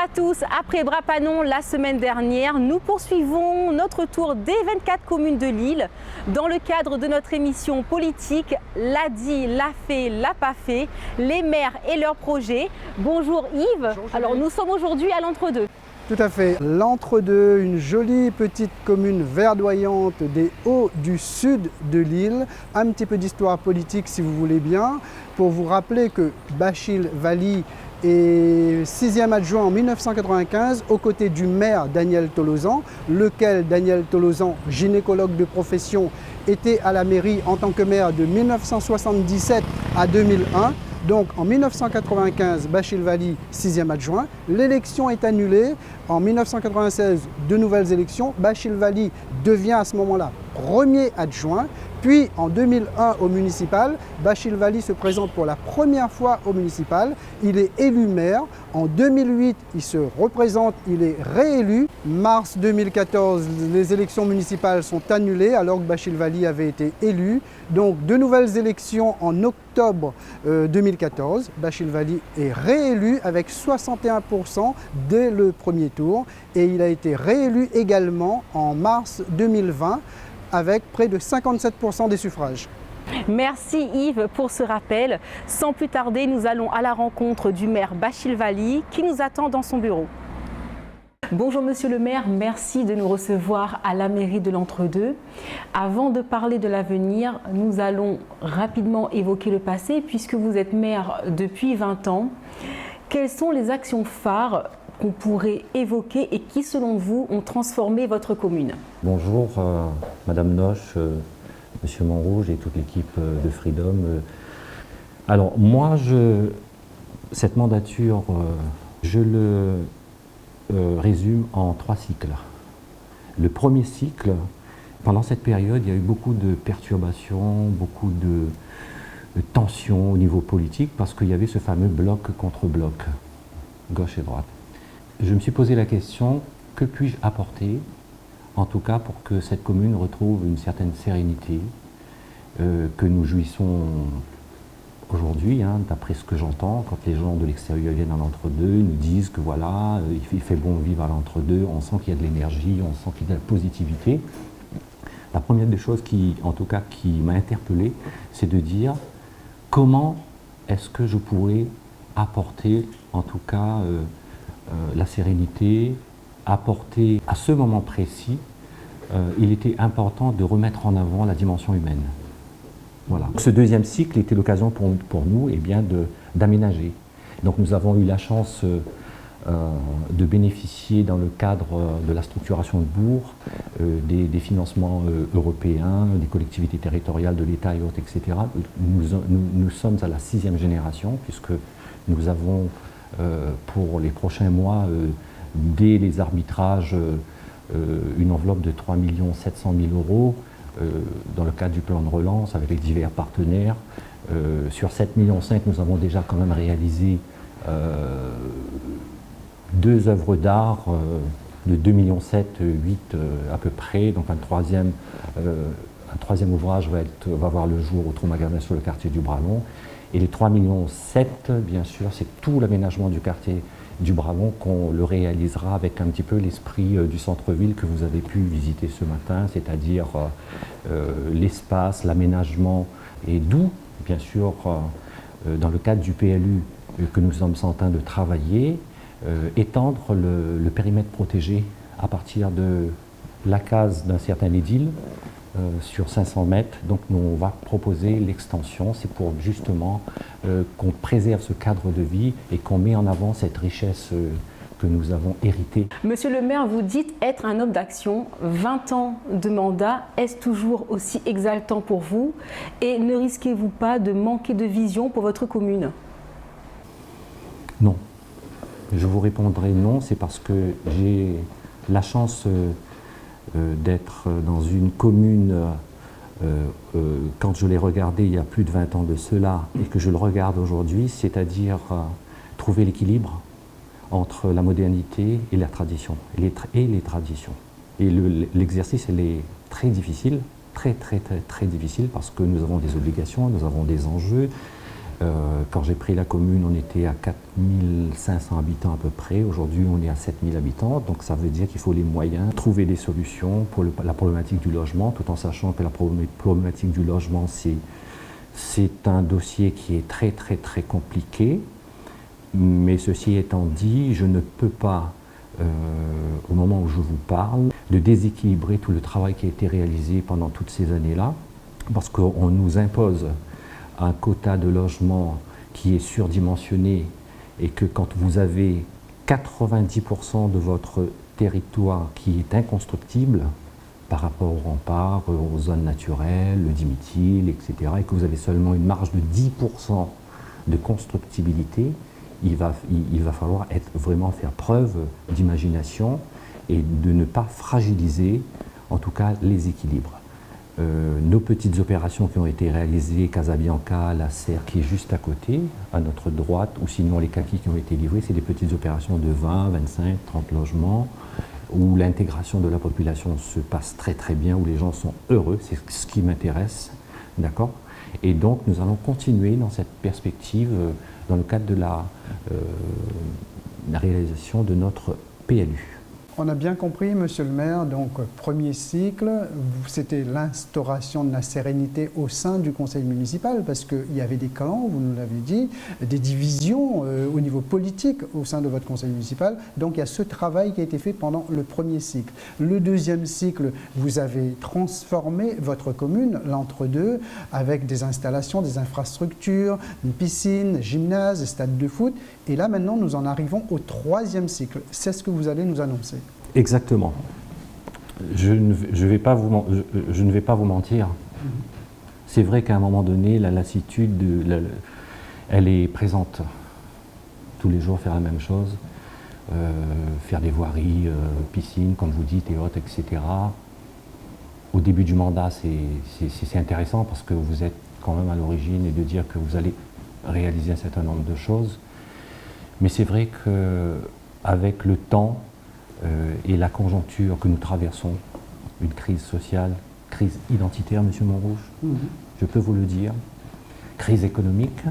à tous, après Brapanon la semaine dernière, nous poursuivons notre tour des 24 communes de l'île dans le cadre de notre émission politique L'a dit, l'a fait, l'a pas fait, les maires et leurs projets. Bonjour Yves. Bonjour, alors nous sommes aujourd'hui à l'Entre-deux. Tout à fait, l'Entre-deux, une jolie petite commune verdoyante des hauts du sud de l'île. Un petit peu d'histoire politique si vous voulez bien, pour vous rappeler que Bachil Vali est 6e adjoint en 1995 aux côtés du maire Daniel Tolosan, lequel Daniel Tolosan, gynécologue de profession, était à la mairie en tant que maire de 1977 à 2001. Donc en 1995, Bachil Vali, 6e adjoint. L'élection est annulée. En 1996, de nouvelles élections. Bachil Vali devient à ce moment-là premier adjoint. Puis en 2001 au municipal, Bachil Vali se présente pour la première fois au municipal. Il est élu maire. En 2008, il se représente, il est réélu. Mars 2014, les élections municipales sont annulées alors que Bachil Vali avait été élu. Donc de nouvelles élections en octobre 2014. Bachil Vali est réélu avec 61% dès le premier tour. Et il a été réélu également en mars 2020 avec près de 57% des suffrages. Merci Yves pour ce rappel. Sans plus tarder, nous allons à la rencontre du maire Bachil Vali qui nous attend dans son bureau. Bonjour Monsieur le maire, merci de nous recevoir à la mairie de l'Entre-deux. Avant de parler de l'avenir, nous allons rapidement évoquer le passé puisque vous êtes maire depuis 20 ans. Quelles sont les actions phares qu'on pourrait évoquer et qui, selon vous, ont transformé votre commune? Bonjour Madame Noche, Monsieur Montrouge et toute l'équipe de Freedom. Alors moi, cette mandature, je le résume en 3 cycles. Le premier cycle, pendant cette période, il y a eu beaucoup de perturbations, beaucoup de tensions au niveau politique parce qu'il y avait ce fameux bloc contre bloc, gauche et droite. Je me suis posé la question, que puis-je apporter, en tout cas pour que cette commune retrouve une certaine sérénité que nous jouissons aujourd'hui, d'après ce que j'entends, quand les gens de l'extérieur viennent à l'Entre-deux, ils nous disent que voilà, il fait bon vivre à l'Entre-deux, on sent qu'il y a de l'énergie, on sent qu'il y a de la positivité. La première des choses qui m'a interpellé, c'est de dire comment est-ce que je pourrais apporter, en tout cas, la sérénité, apporter à ce moment précis, il était important de remettre en avant la dimension humaine. Voilà. Ce deuxième cycle était l'occasion pour nous d'aménager. Donc nous avons eu la chance de bénéficier dans le cadre de la structuration de bourg, des financements européens, des collectivités territoriales de l'État et autres, etc. Nous sommes à la 6e génération puisque nous avons pour les prochains mois, dès les arbitrages, une enveloppe de 3 700 000 euros dans le cadre du plan de relance avec les divers partenaires. Sur 7,5 millions, nous avons déjà quand même réalisé 2 œuvres d'art de 2,7 millions, 8 à peu près. Donc un troisième ouvrage va voir le jour au Trou-Magasin sur le quartier du Bralon. Et les 3,7 millions, bien sûr, c'est tout l'aménagement du quartier du Bralon qu'on le réalisera avec un petit peu l'esprit du centre-ville que vous avez pu visiter ce matin, c'est-à-dire l'espace, l'aménagement, et d'où, bien sûr, dans le cadre du PLU que nous sommes en train de travailler, étendre le périmètre protégé à partir de la case d'un certain édile, sur 500 mètres, donc on va proposer l'extension, c'est pour justement qu'on préserve ce cadre de vie et qu'on met en avant cette richesse que nous avons héritée. Monsieur le maire, vous dites être un homme d'action, 20 ans de mandat, est-ce toujours aussi exaltant pour vous? Et ne risquez-vous pas de manquer de vision pour votre commune? Non, je vous répondrai non, c'est parce que j'ai la chance d'être dans une commune, quand je l'ai regardé il y a plus de 20 ans de cela et que je le regarde aujourd'hui, c'est-à-dire trouver l'équilibre entre la modernité et la tradition, et les traditions. Et l'exercice, il est très difficile, très difficile, parce que nous avons des obligations, nous avons des enjeux, Quand j'ai pris la commune, on était à 4500 habitants à peu près. Aujourd'hui, on est à 7000 habitants. Donc ça veut dire qu'il faut les moyens, trouver des solutions pour la problématique du logement, tout en sachant que la problématique du logement, c'est un dossier qui est très très très compliqué. Mais ceci étant dit, je ne peux pas, au moment où je vous parle, de déséquilibrer tout le travail qui a été réalisé pendant toutes ces années-là, parce qu'on nous impose un quota de logement qui est surdimensionné et que quand vous avez 90% de votre territoire qui est inconstructible par rapport aux remparts, aux zones naturelles, le diméthyle, etc., et que vous avez seulement une marge de 10% de constructibilité, il va falloir vraiment faire preuve d'imagination et de ne pas fragiliser, en tout cas, les équilibres. Nos petites opérations qui ont été réalisées, Casabianca, la serre qui est juste à côté, à notre droite, ou sinon les kakis qui ont été livrés, c'est des petites opérations de 20, 25, 30 logements, où l'intégration de la population se passe très très bien, où les gens sont heureux, c'est ce qui m'intéresse, d'accord ? Et donc nous allons continuer dans cette perspective dans le cadre de la réalisation de notre PLU. On a bien compris, monsieur le maire, donc premier cycle, c'était l'instauration de la sérénité au sein du conseil municipal, parce qu'il y avait des clans, vous nous l'avez dit, des divisions au niveau politique au sein de votre conseil municipal. Donc il y a ce travail qui a été fait pendant le premier cycle. Le deuxième cycle, vous avez transformé votre commune, l'entre-deux, avec des installations, des infrastructures, une piscine, gymnase, stade de foot. Et là maintenant, nous en arrivons au troisième cycle. C'est ce que vous allez nous annoncer. Exactement. Je ne vais pas vous mentir. C'est vrai qu'à un moment donné, la lassitude, elle est présente. Tous les jours, faire la même chose, faire des voiries, piscines, comme vous dites, et autres, etc. Au début du mandat, c'est intéressant parce que vous êtes quand même à l'origine et de dire que vous allez réaliser un certain nombre de choses. Mais c'est vrai qu'avec le temps et la conjoncture que nous traversons, une crise sociale, crise identitaire, monsieur Montrouge, je peux vous le dire, crise économique,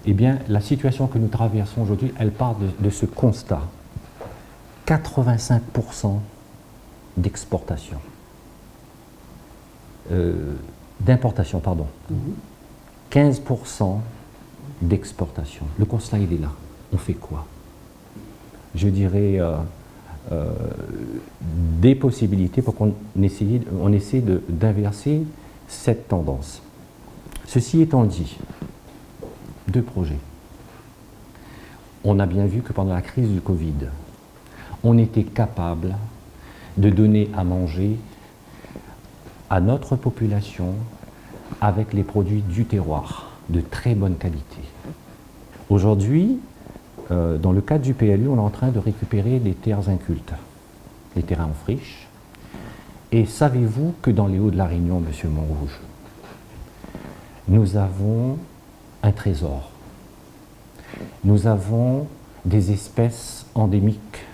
eh bien, la situation que nous traversons aujourd'hui, elle part de ce constat. 85% d'exportation, d'importation, pardon. 15% d'exportation. Le constat, il est là. On fait quoi? Je dirais des possibilités pour qu'on essaie d'inverser cette tendance. Ceci étant dit, deux projets. On a bien vu que pendant la crise du Covid, on était capable de donner à manger à notre population avec les produits du terroir, de très bonne qualité. Aujourd'hui, dans le cadre du PLU, on est en train de récupérer des terres incultes, des terrains en friche. Et savez-vous que dans les Hauts de la Réunion, monsieur Montrouge, nous avons un trésor. Nous avons des espèces endémiques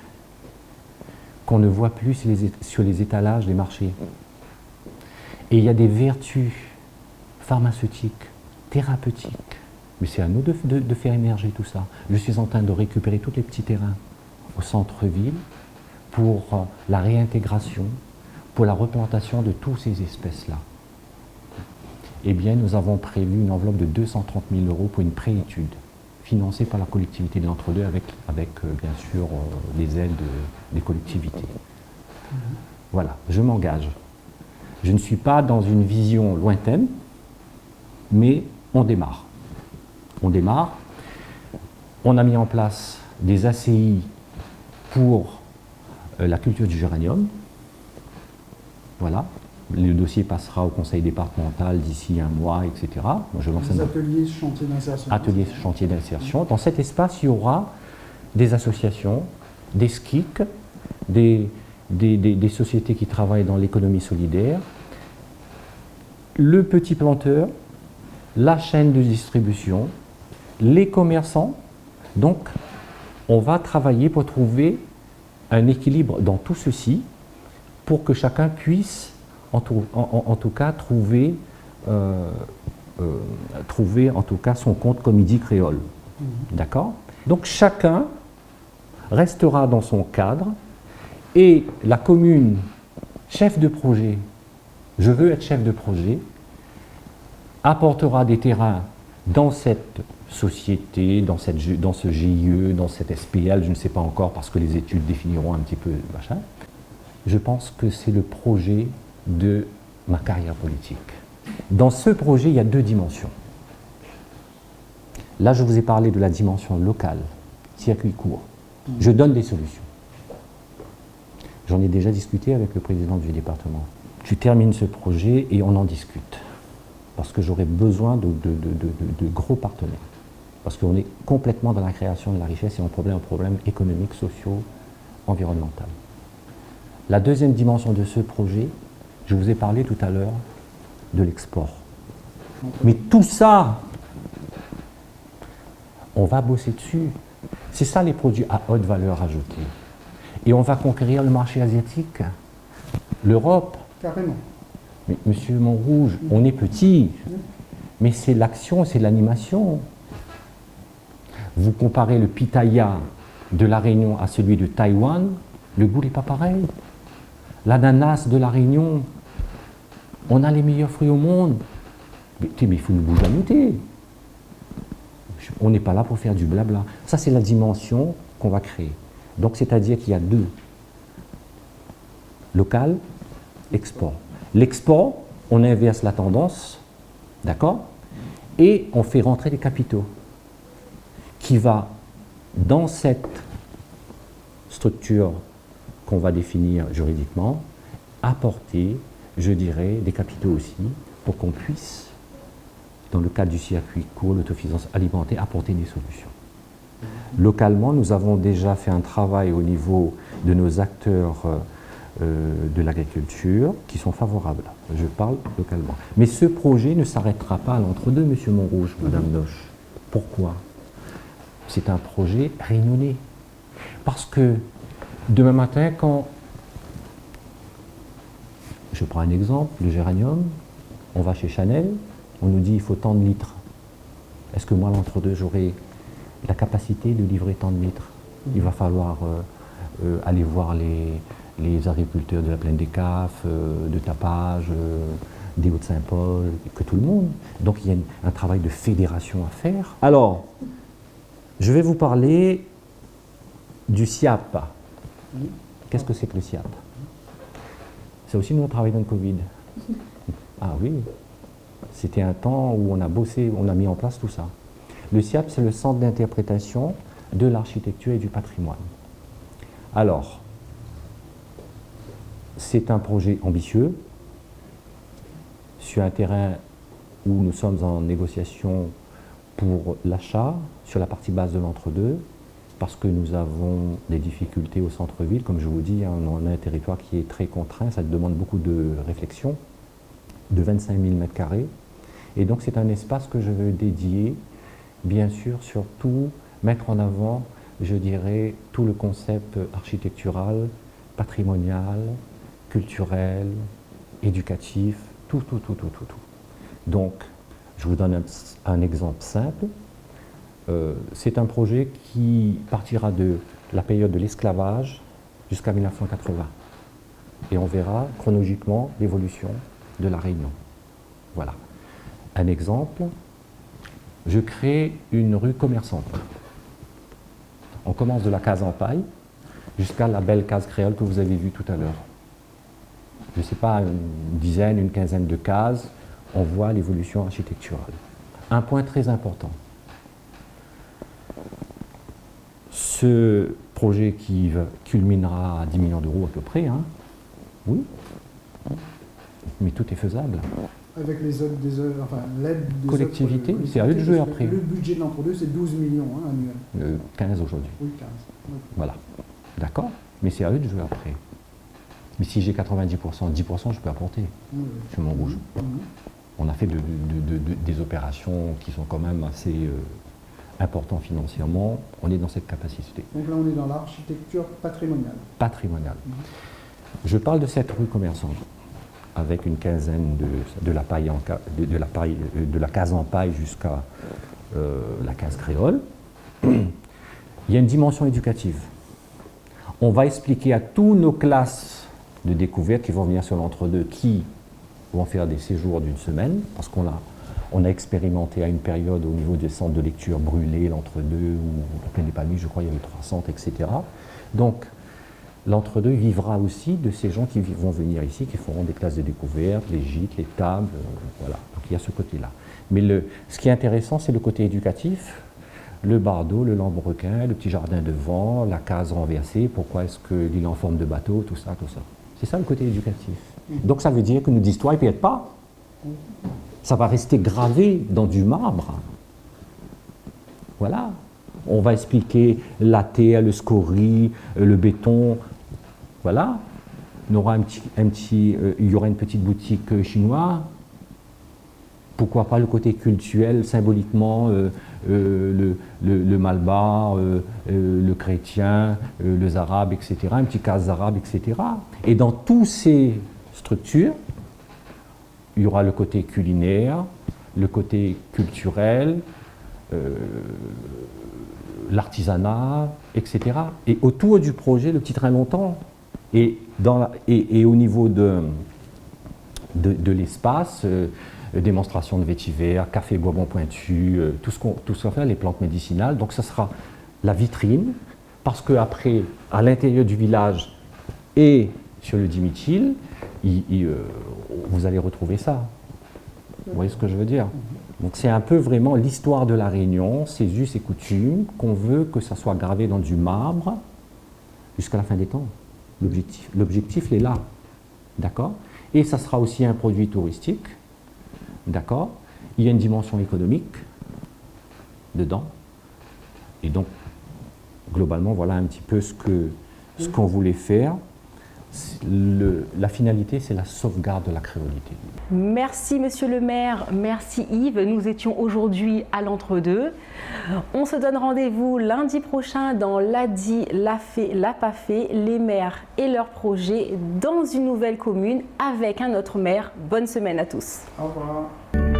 qu'on ne voit plus sur les étalages des marchés. Et il y a des vertus pharmaceutiques, thérapeutiques. Mais c'est à nous de faire émerger tout ça. Je suis en train de récupérer tous les petits terrains au centre-ville pour la réintégration, pour la replantation de toutes ces espèces-là. Eh bien, nous avons prévu une enveloppe de 230 000 € pour une préétude, financée par la collectivité de l'Entre-deux avec bien sûr, les aides des collectivités. Voilà, je m'engage. Je ne suis pas dans une vision lointaine, mais on démarre. On démarre. On a mis en place des ACI pour la culture du géranium. Voilà. Le dossier passera au conseil départemental d'ici un mois, etc. Moi, je lance les ateliers chantiers d'insertion. Ateliers chantiers d'insertion. Dans cet espace, il y aura des associations, des SCIC, des sociétés qui travaillent dans l'économie solidaire, le petit planteur, la chaîne de distribution, les commerçants. Donc, on va travailler pour trouver un équilibre dans tout ceci pour que chacun puisse, en tout cas, trouver trouver en tout cas son compte comme il dit créole. D'accord? Donc chacun restera dans son cadre et la commune, chef de projet, je veux être chef de projet, apportera des terrains dans cette société, dans ce GIE, dans cette SPL, je ne sais pas encore parce que les études définiront un petit peu machin. Je pense que c'est le projet de ma carrière politique. Dans ce projet, il y a deux dimensions. Là, je vous ai parlé de la dimension locale, circuit court. Je donne des solutions. J'en ai déjà discuté avec le président du département. Tu termines ce projet et on en discute. Parce que j'aurai besoin de gros partenaires. Parce qu'on est complètement dans la création de la richesse et un problème économique, social, environnemental. La deuxième dimension de ce projet, je vous ai parlé tout à l'heure de l'export. Mais tout ça, on va bosser dessus. C'est ça les produits à haute valeur ajoutée. Et on va conquérir le marché asiatique, l'Europe. Carrément. Mais Monsieur Montrouge, on est petit, mais c'est l'action, c'est l'animation. Vous comparez le pitaya de la Réunion à celui de Taïwan, le goût n'est pas pareil. L'ananas de la Réunion, on a les meilleurs fruits au monde. Mais il faut nous bouger à noter. On n'est pas là pour faire du blabla. Ça, c'est la dimension qu'on va créer. Donc, c'est-à-dire qu'il y a deux. Local, export. L'export, on inverse la tendance, d'accord? Et on fait rentrer des capitaux qui va, dans cette structure qu'on va définir juridiquement, apporter, je dirais, des capitaux aussi pour qu'on puisse, dans le cadre du circuit court, l'autosuffisance alimentaire, apporter des solutions. Localement, nous avons déjà fait un travail au niveau de nos acteurs de l'agriculture qui sont favorables. Je parle localement. Mais ce projet ne s'arrêtera pas à l'entre-deux, Monsieur Montrouge, Madame Noche. Pourquoi? C'est un projet réunionnais. Parce que demain matin, quand je prends un exemple, le géranium, on va chez Chanel, on nous dit il faut tant de litres. Est-ce que moi, à l'entre-deux, j'aurai la capacité de livrer tant de litres? Il va falloir aller voir les agriculteurs de la plaine des Cafes, de Tapage, des Hauts-de-Saint-Paul, que tout le monde. Donc il y a un travail de fédération à faire. Alors, je vais vous parler du SIAP. Qu'est-ce que c'est que le SIAP? C'est aussi notre travail dans le Covid. Ah oui, c'était un temps où on a bossé, on a mis en place tout ça. Le SIAP, c'est le Centre d'interprétation de l'architecture et du patrimoine. Alors, c'est un projet ambitieux sur un terrain où nous sommes en négociation pour l'achat, sur la partie basse de l'entre-deux, parce que nous avons des difficultés au centre-ville. Comme je vous dis, on a un territoire qui est très contraint, ça demande beaucoup de réflexion, de 25 000 m². Et donc c'est un espace que je veux dédier, bien sûr, surtout mettre en avant, je dirais, tout le concept architectural, patrimonial, culturel, éducatif, tout. Donc, je vous donne un exemple simple. C'est un projet qui partira de la période de l'esclavage jusqu'à 1980. Et on verra chronologiquement l'évolution de la Réunion. Voilà. Un exemple, je crée une rue commerçante. On commence de la case en paille jusqu'à la belle case créole que vous avez vue tout à l'heure. Je ne sais pas, une dizaine, une quinzaine de cases, on voit l'évolution architecturale. Un point très important. Ce projet qui culminera à 10 millions d'euros à peu près, hein, oui, mais tout est faisable. Avec l'aide des collectivités, c'est à eux de jouer après. Le budget de l'entre-deux, c'est 12 millions annuels. 15 aujourd'hui. Oui, 15. Oui. Voilà. D'accord? Mais c'est à eux de jouer après. Mais si j'ai 90%, 10%, je peux apporter. Oui. Je m'en bouge. On a fait des opérations qui sont quand même assez importantes financièrement. On est dans cette capacité. Donc là, on est dans l'architecture patrimoniale. Patrimoniale. Je parle de cette rue commerçante. avec une quinzaine de la case en paille jusqu'à la case créole. Il y a une dimension éducative. On va expliquer à tous nos classes de découverte qui vont venir sur l'entre-deux, qui vont faire des séjours d'une semaine, parce qu'on a expérimenté à une période au niveau des centres de lecture brûlés, l'entre-deux, ou la Plaine des Palmiers, je crois, il y avait 3 centres, etc. Donc, l'entre-deux vivra aussi de ces gens qui vont venir ici, qui feront des classes de découverte, les gîtes, les tables, voilà. Donc il y a ce côté-là. Mais ce qui est intéressant, c'est le côté éducatif. Le bardeau, le lambrequin, le petit jardin devant, la case renversée, pourquoi est-ce que l'île en forme de bateau, tout ça, tout ça. C'est ça le côté éducatif. Donc ça veut dire que nous d'histoire, il ne peut être pas. Ça va rester gravé dans du marbre. Voilà. On va expliquer la terre, le scorie, le béton. Voilà. Il y aura une petite boutique chinoise. Pourquoi pas le côté culturel, symboliquement, le malbar, le chrétien, les arabes, etc., un petit case arabe, etc. Et dans toutes ces structures, il y aura le côté culinaire, le côté culturel, l'artisanat, etc. Et autour du projet, le petit train longtemps, et au niveau de l'espace, démonstration de vétiver, café bois-bon pointu, tout ce qu'on fait, les plantes médicinales. Donc ça sera la vitrine, parce qu'après, à l'intérieur du village et sur le Dimitil, vous allez retrouver ça. Vous voyez ce que je veux dire? Donc c'est un peu vraiment l'histoire de la Réunion, ses us et coutumes, qu'on veut que ça soit gravé dans du marbre jusqu'à la fin des temps. L'objectif, il est là. D'accord? Et ça sera aussi un produit touristique. D'accord? Il y a une dimension économique dedans. Et donc, globalement, voilà un petit peu ce qu'on voulait faire. La finalité, c'est la sauvegarde de la créolité. Merci Monsieur le maire, merci Yves. Nous étions aujourd'hui à l'entre-deux. On se donne rendez-vous lundi prochain dans l'ADI, l'a fait, l'a pas fait, les maires et leurs projets dans une nouvelle commune avec un autre maire. Bonne semaine à tous. Au revoir.